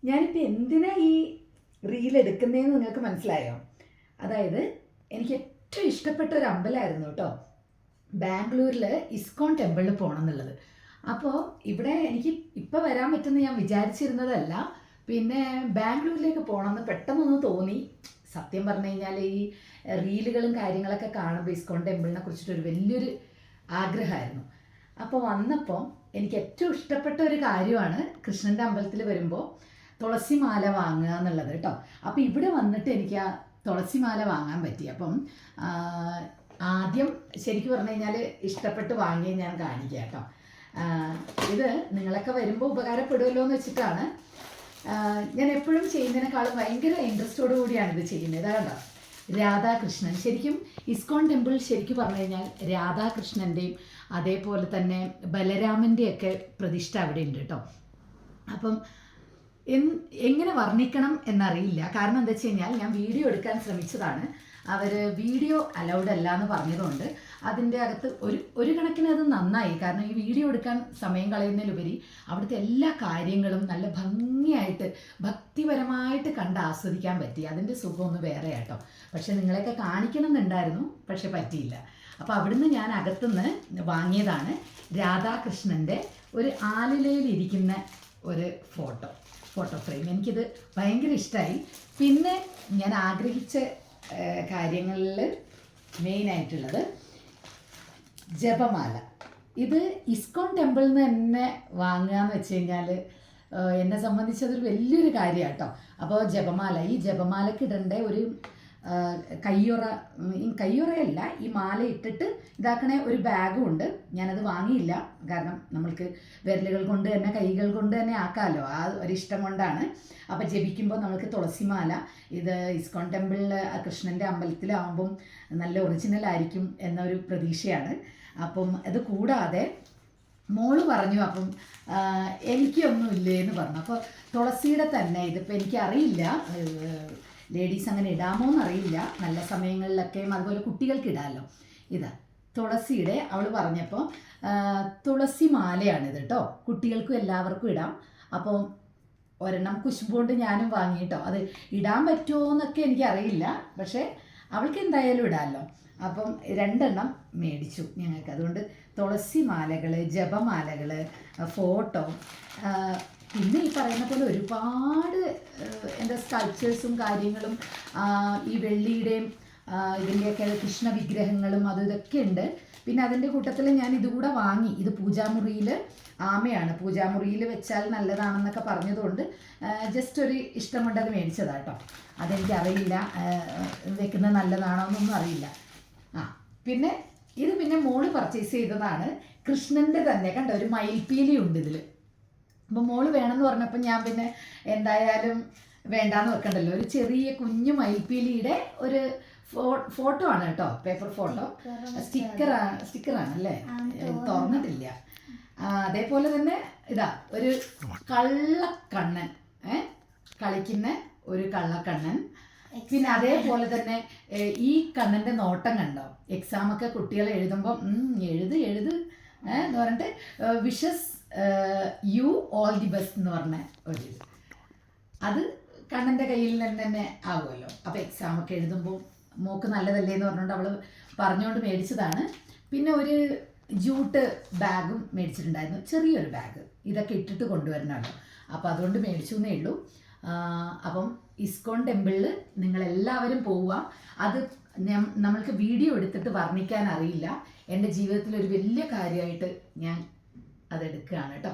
ഞാനിപ്പോൾ എന്തിനാ ഈ റീൽ എടുക്കുന്നതെന്ന് നിങ്ങൾക്ക് മനസ്സിലായോ? അതായത് എനിക്ക് ഏറ്റവും ഇഷ്ടപ്പെട്ട ഒരു അമ്പലമായിരുന്നു കേട്ടോ, ബാംഗ്ലൂരിൽ ഇസ്കോൺ ടെമ്പിളിൽ പോകണം എന്നുള്ളത്. അപ്പോൾ ഇവിടെ എനിക്ക് ഇപ്പോൾ വരാൻ പറ്റുമെന്ന് ഞാൻ വിചാരിച്ചിരുന്നതല്ല, പിന്നെ ബാംഗ്ലൂരിലേക്ക് പോകണമെന്ന് പെട്ടെന്നൊന്ന് തോന്നി. സത്യം പറഞ്ഞു കഴിഞ്ഞാൽ ഈ റീലുകളും കാര്യങ്ങളൊക്കെ കാണുമ്പോൾ ഇസ്കോൺ ടെമ്പിളിനെ കുറിച്ചിട്ടൊരു വലിയൊരു ആഗ്രഹമായിരുന്നു. അപ്പോൾ വന്നപ്പോൾ എനിക്ക് ഏറ്റവും ഇഷ്ടപ്പെട്ട ഒരു കാര്യമാണ് കൃഷ്ണൻ്റെ അമ്പലത്തിൽ വരുമ്പോൾ തുളസിമാല വാങ്ങുക എന്നുള്ളത് കേട്ടോ. അപ്പോൾ ഇവിടെ വന്നിട്ട് എനിക്ക് ആ തുളസിമാല വാങ്ങാൻ പറ്റി. അപ്പം ആദ്യം ശരിക്കും പറഞ്ഞു കഴിഞ്ഞാൽ ഇഷ്ടപ്പെട്ട് വാങ്ങിയ ഞാൻ കാണിക്കാം കേട്ടോ. ഇത് നിങ്ങളൊക്കെ വരുമ്പോൾ ഉപകാരപ്പെടുമല്ലോ എന്ന് വെച്ചിട്ടാണ്. ഞാൻ എപ്പോഴും ചെയ്യുന്നതിനേക്കാളും ഭയങ്കര ഇൻട്രസ്റ്റോടു കൂടിയാണ് ഇത് ചെയ്യുന്നത്. കണ്ടോ, രാധാകൃഷ്ണൻ. ശരിക്കും ഇസ്കോൺ ടെമ്പിൾ ശരിക്കും പറഞ്ഞു കഴിഞ്ഞാൽ രാധാകൃഷ്ണൻ്റെയും അതേപോലെ തന്നെ ബലരാമൻ്റെയൊക്കെ പ്രതിഷ്ഠ അവിടെ ഉണ്ട് കേട്ടോ. അപ്പം എങ്ങനെ വർണ്ണിക്കണം എന്നറിയില്ല. കാരണം എന്താ വെച്ച് കഴിഞ്ഞാൽ ഞാൻ വീഡിയോ എടുക്കാൻ ശ്രമിച്ചതാണ്, അവർ വീഡിയോ അലൗഡ് അല്ല എന്ന് പറഞ്ഞതുകൊണ്ട് അതിൻ്റെ അകത്ത് ഒരു കണക്കിന് അത് നന്നായി. കാരണം ഈ വീഡിയോ എടുക്കാൻ സമയം കളയുന്നതിലുപരി അവിടുത്തെ എല്ലാ കാര്യങ്ങളും നല്ല ഭംഗിയായിട്ട് ഭക്തിപരമായിട്ട് കണ്ട് ആസ്വദിക്കാൻ പറ്റി. അതിൻ്റെ സുഖമൊന്ന് വേറെ കേട്ടോ. പക്ഷെ നിങ്ങളെയൊക്കെ കാണിക്കണം എന്നുണ്ടായിരുന്നു, പക്ഷെ പറ്റിയില്ല. അപ്പോൾ അവിടുന്ന് ഞാൻ അകത്തുനിന്ന് വാങ്ങിയതാണ് രാധാകൃഷ്ണൻ്റെ ഒരു ആലിലയിലിരിക്കുന്ന ഒരു ഫോട്ടോ ഫ്രെയിം. എനിക്കിത് ഭയങ്കര ഇഷ്ടമായി. പിന്നെ ഞാൻ ആഗ്രഹിച്ച കാര്യങ്ങളിൽ മെയിനായിട്ടുള്ളത് ജപമാല. ഇത് ഇസ്കോൺ ടെമ്പിളിൽ നിന്ന് തന്നെ വാങ്ങുക എന്ന് വെച്ച് കഴിഞ്ഞാൽ എന്നെ സംബന്ധിച്ചതൊരു വലിയൊരു കാര്യമാണ് കേട്ടോ. അപ്പോൾ ജപമാല, ഈ ജപമാലയ്ക്ക് ഇടേണ്ട ഒരു കയ്യുറയല്ല, ഈ മാല ഇട്ടിട്ട് ഇതാക്കണ ഒരു ബാഗും ഉണ്ട്. ഞാനത് വാങ്ങിയില്ല, കാരണം നമ്മൾക്ക് വിരലുകൾ കൊണ്ട് തന്നെ കൈകൾ കൊണ്ട് തന്നെ ആക്കാമല്ലോ, ആ ഒരിഷ്ടം കൊണ്ടാണ്. അപ്പോൾ ജപിക്കുമ്പോൾ നമ്മൾക്ക് തുളസിമാല, ഇത് ഇസ്കോൺ ടെമ്പിളിൽ കൃഷ്ണൻ്റെ അമ്പലത്തിലാവുമ്പം നല്ല ഒറിജിനൽ ആയിരിക്കും എന്നൊരു പ്രതീക്ഷയാണ്. അപ്പം അത് കൂടാതെ മോള് പറഞ്ഞു, അപ്പം എനിക്കൊന്നും ഇല്ലേ എന്ന് പറഞ്ഞു. അപ്പോൾ തുളസിയുടെ തന്നെ, ഇതിപ്പോൾ എനിക്കറിയില്ല ലേഡീസ് അങ്ങനെ ഇടാമോ എന്നറിയില്ല, നല്ല സമയങ്ങളിലൊക്കെയും അതുപോലെ കുട്ടികൾക്ക് ഇടാമല്ലോ. ഇതാ തുളസിയുടെ, അവൾ പറഞ്ഞപ്പോൾ തുളസി മാലയാണിത് കേട്ടോ, കുട്ടികൾക്കും എല്ലാവർക്കും ഇടാം. അപ്പോൾ ഒരെണ്ണം കുശുമ്പ് കൊണ്ട് ഞാനും വാങ്ങി കേട്ടോ. അത് ഇടാൻ പറ്റുമോ എന്നൊക്കെ എനിക്കറിയില്ല, പക്ഷേ അവൾക്ക് എന്തായാലും ഇടാമല്ലോ. അപ്പം 2 എണ്ണം മേടിച്ചു ഞങ്ങൾക്ക്. അതുകൊണ്ട് തുളസി മാലകൾ, ജപമാലകൾ, ഫോട്ടോ, പിന്നെ ഈ പറയുന്ന പോലെ ഒരുപാട് എന്താ സ്കൾപ്ചേഴ്സും കാര്യങ്ങളും ഈ വെള്ളിയുടെയും ഇതിൻ്റെയൊക്കെ കൃഷ്ണ വിഗ്രഹങ്ങളും അതും ഇതൊക്കെ ഉണ്ട്. പിന്നെ അതിൻ്റെ കൂട്ടത്തിൽ ഞാൻ ഇതുകൂടെ വാങ്ങി. ഇത് പൂജാമുറിയിൽ ആമയാണ്, പൂജാമുറിയിൽ വെച്ചാൽ നല്ലതാണെന്നൊക്കെ പറഞ്ഞതുകൊണ്ട് ജസ്റ്റ് ഒരു ഇഷ്ടം കൊണ്ട് അത് മേടിച്ചതാണ് കേട്ടോ. അതെനിക്കറിയില്ല വെക്കുന്നത് നല്ലതാണോ എന്നൊന്നും അറിയില്ല. പിന്നെ ഇത് പിന്നെ മോള് പർച്ചേസ് ചെയ്തതാണ്, കൃഷ്ണൻ്റെ തന്നെ. കണ്ടോ, ഒരു മയിൽപ്പീലി ഉണ്ട് ഇതിൽ. അപ്പോൾ മോള് വേണമെന്ന് പറഞ്ഞപ്പോൾ ഞാൻ പിന്നെ എന്തായാലും വേണ്ടാന്ന് വെക്കണ്ടല്ലോ, ഒരു ചെറിയ കുഞ്ഞു മയിൽപ്പീലിയുടെ ഒരു ഫോട്ടോ ആണ് കേട്ടോ, പേപ്പർ ഫോട്ടോ, സ്റ്റിക്കറാണ് അല്ലേ, തുറന്നിട്ടില്ല. അതേപോലെ തന്നെ ഇതാ ഒരു കള്ളക്കണ്ണൻ, കളിക്കുന്ന ഒരു കള്ളക്കണ്ണൻ. പിന്നെ അതേപോലെ തന്നെ ഈ കണ്ണൻ്റെ നോട്ടം കണ്ടോ, എക്സാമൊക്കെ കുട്ടികൾ എഴുതുമ്പോൾ എഴുത് എന്ന് പറഞ്ഞിട്ട് wishes you all the best എന്ന് പറഞ്ഞ ഒരു ഇത്, അത് കണ്ണൻ്റെ കയ്യിൽ നിന്ന് തന്നെ ആകുമല്ലോ. അപ്പോൾ എക്സാമൊക്കെ എഴുതുമ്പോൾ മോക്ക് നല്ലതല്ലേ എന്ന് പറഞ്ഞുകൊണ്ട് അവൾ പറഞ്ഞുകൊണ്ട് മേടിച്ചതാണ്. പിന്നെ ഒരു ജൂട്ട് ബാഗും മേടിച്ചിട്ടുണ്ടായിരുന്നു, ചെറിയൊരു ബാഗ്. ഇതൊക്കെ ഇട്ടിട്ട് കൊണ്ടുവരണമല്ലോ, അപ്പോൾ അതുകൊണ്ട് മേടിച്ചു എന്നേ ഉള്ളൂ. അപ്പം ഇസ്കോൺ ടെമ്പിളിൽ നിങ്ങളെല്ലാവരും പോവുക. അത് നമ്മൾക്ക് വീഡിയോ എടുത്തിട്ട് വർണ്ണിക്കാൻ അറിയില്ല. എൻ്റെ ജീവിതത്തിൽ ഒരു വലിയ കാര്യമായിട്ട് ഞാൻ അതെടുക്കുകയാണ് കേട്ടോ.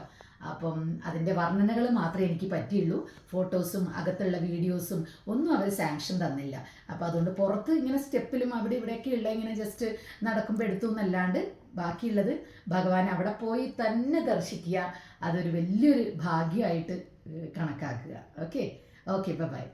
അപ്പം അതിൻ്റെ വർണ്ണനകൾ മാത്രമേ എനിക്ക് പറ്റിയുള്ളൂ. ഫോട്ടോസും അകത്തുള്ള വീഡിയോസും ഒന്നും അവർ സാങ്ഷൻ തന്നില്ല. അപ്പോൾ അതുകൊണ്ട് പുറത്ത് ഇങ്ങനെ സ്റ്റെപ്പിലും അവിടെ ഇവിടെയൊക്കെ ഉള്ള ഇങ്ങനെ ജസ്റ്റ് നടക്കുമ്പോൾ എടുത്തു എന്നല്ലാണ്ട് ബാക്കിയുള്ളത് ഭഗവാൻ അവിടെ പോയി തന്നെ ദർശിക്കുക, അതൊരു വലിയൊരു ഭാഗ്യമായിട്ട് കണക്കാക്കുക. Okay, by.